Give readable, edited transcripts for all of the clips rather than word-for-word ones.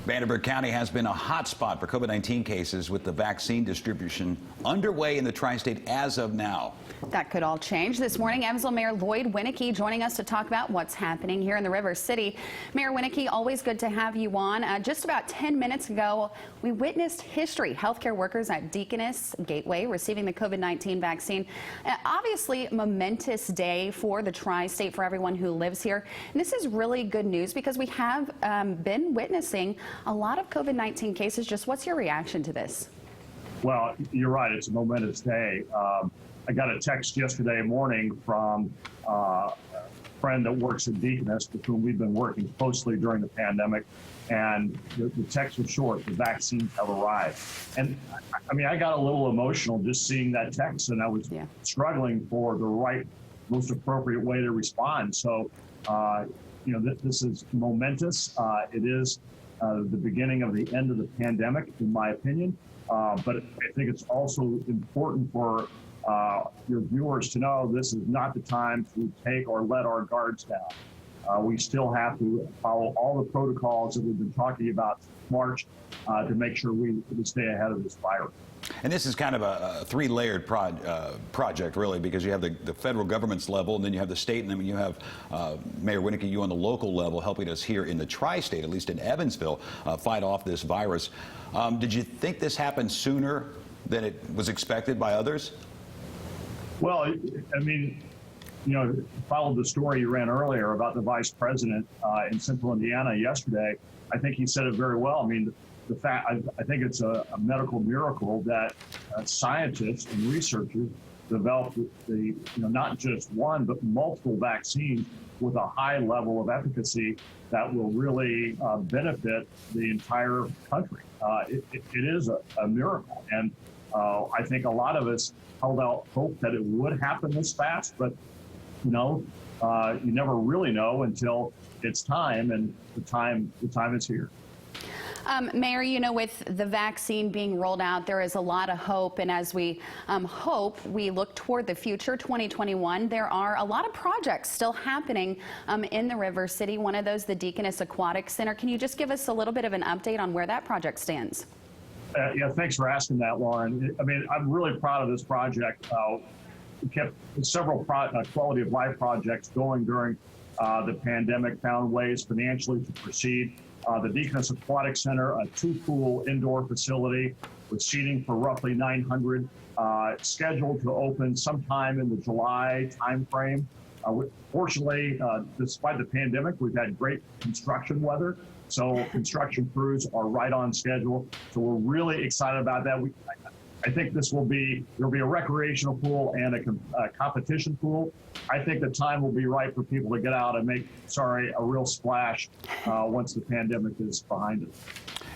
Vanderbilt County has been a hot spot for COVID-19 cases with the vaccine distribution underway in the tri-state as of now. That could all change. This morning, Evansville Mayor Lloyd Winnecke joining us to talk about what's happening here in the River City. Mayor Winnecke, always good to have you on. Just about 10 minutes ago, we witnessed history. Healthcare workers at Deacons Gateway receiving the COVID-19 vaccine. Obviously, momentous day for the tri-state, for everyone who lives here. And this is really good news because we have been witnessing a lot of COVID-19 cases. Just what's your reaction to this? Well, you're right. It's a momentous day. I got a text yesterday morning from a friend that works at Deacons with whom we've been working closely during the pandemic. And the text was short. The vaccines have arrived. And I mean, I got a little emotional just seeing that text, and I was struggling for the right, most appropriate way to respond. So, you know, this is momentous. It is the beginning of the end of the pandemic, in my opinion. But I think it's also important for your viewers to know this is not the time to take or let our guards down. We still have to follow all the protocols that we've been talking about since March to make sure we stay ahead of this virus. And this is kind of a three-layered project, really, because you have the federal government's level, and then you have the state, and then you have Mayor Winnecke, you on the local level, helping us here in the tri-state, at least in Evansville, fight off this virus. Did you think this happened sooner than it was expected by others? Well, I mean, you know, followed the story you ran earlier about the vice president in central Indiana yesterday. I think he said it very well. I mean, the fact, I think it's a medical miracle that scientists and researchers developed not just one, but multiple vaccines with a high level of efficacy that will really benefit the entire country. It is a miracle. And I think a lot of us held out hope that it would happen this fast, but you never really know until it's time, and the time is here. Mayor, you know, with the vaccine being rolled out, there is a lot of hope. And as we hope, we look toward the future, 2021, there are a lot of projects still happening in the River City. One of those, the Deacons Aquatic Center. Can you just give us a little bit of an update on where that project stands? Yeah, thanks for asking that, Lauren. I mean, I'm really proud of this project. We kept several quality of life projects going during the pandemic, found ways financially to proceed. The Deacons Aquatic Center, a two-pool indoor facility with seating for roughly 900, scheduled to open sometime in the July timeframe. Fortunately, despite the pandemic, we've had great construction weather, so construction crews are right on schedule. So we're really excited about that. I think there'll be a recreational pool and a competition pool. I think the time will be right for people to get out and make, a real splash once the pandemic is behind us.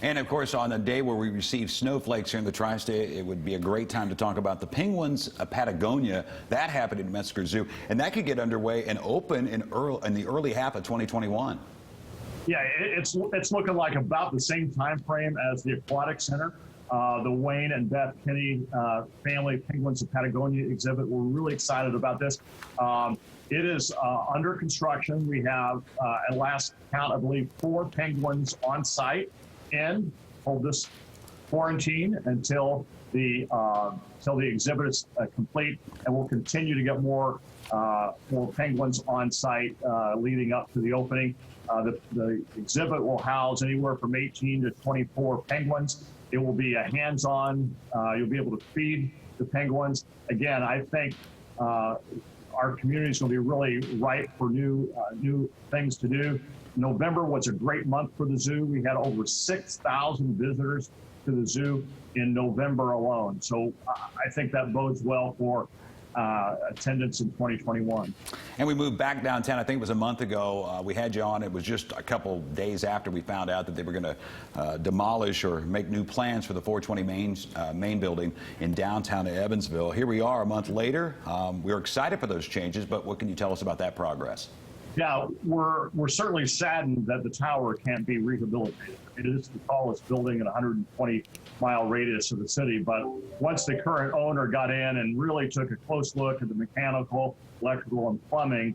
And of course, on a day where we receive snowflakes here in the tri-state, it would be a great time to talk about the penguins of Patagonia. That happened in Metzger Zoo, and that could get underway and open in the early half of 2021. Yeah, it's looking like about the same time frame as the Aquatic Center. The Wayne and Beth Kinney family Penguins of Patagonia exhibit. We're really excited about this. It is under construction. We have, at last count, I believe, 4 penguins on site and hold this quarantine until the exhibit is complete, and we'll continue to get more penguins on site leading up to the opening. The exhibit will house anywhere from 18 to 24 penguins. It will be a hands-on, you'll be able to feed the penguins. Again, I think our community is going to be really ripe for new things to do. November was a great month for the zoo. We had over 6,000 visitors to the zoo in November alone. So I think that bodes well for attendance in 2021. And we moved back downtown. I think it was a month ago. We had you on. It was just a couple days after we found out that they were going to demolish or make new plans for the 420 main building in downtown Evansville. Here we are a month later. We're excited for those changes, but what can you tell us about that progress? Yeah, we're certainly saddened that the tower can't be rehabilitated. It is the tallest building in a 120-mile radius of the city, but once the current owner got in and really took a close look at the mechanical, electrical, and plumbing,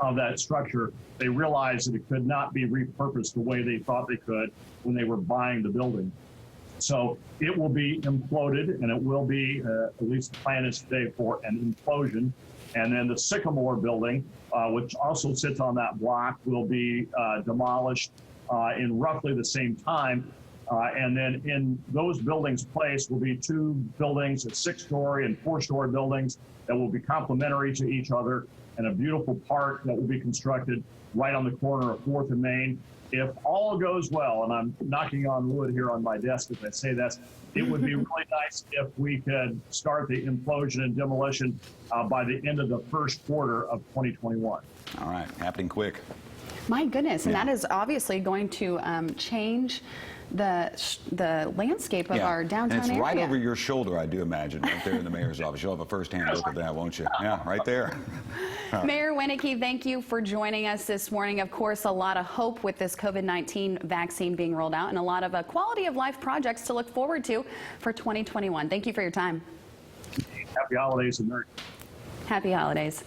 of that structure, they realized that it could not be repurposed the way they thought they could when they were buying the building. So it will be imploded, and it will be, at least the plan is today, for an implosion. And then the Sycamore building, which also sits on that block, will be demolished in roughly the same time. And then in those buildings' place will be two buildings, a 6-story and 4-story buildings that will be complementary to each other, and a beautiful park that will be constructed right on the corner of 4th and Main. If all goes well, and I'm knocking on wood here on my desk as I say this, it would be really nice if we could start the implosion and demolition by the end of the first quarter of 2021. All right, happening quick. My goodness, and that is obviously going to change the landscape of our downtown and it's area. right over your shoulder, I do imagine, right there in the mayor's office. You'll have a first-hand look at that, won't you? Yeah, right there. Mayor Winnecke, thank you for joining us this morning. Of course, a lot of hope with this COVID-19 vaccine being rolled out, and a lot of quality of life projects to look forward to for 2021. Thank you for your time. Happy holidays and Merry. Happy holidays.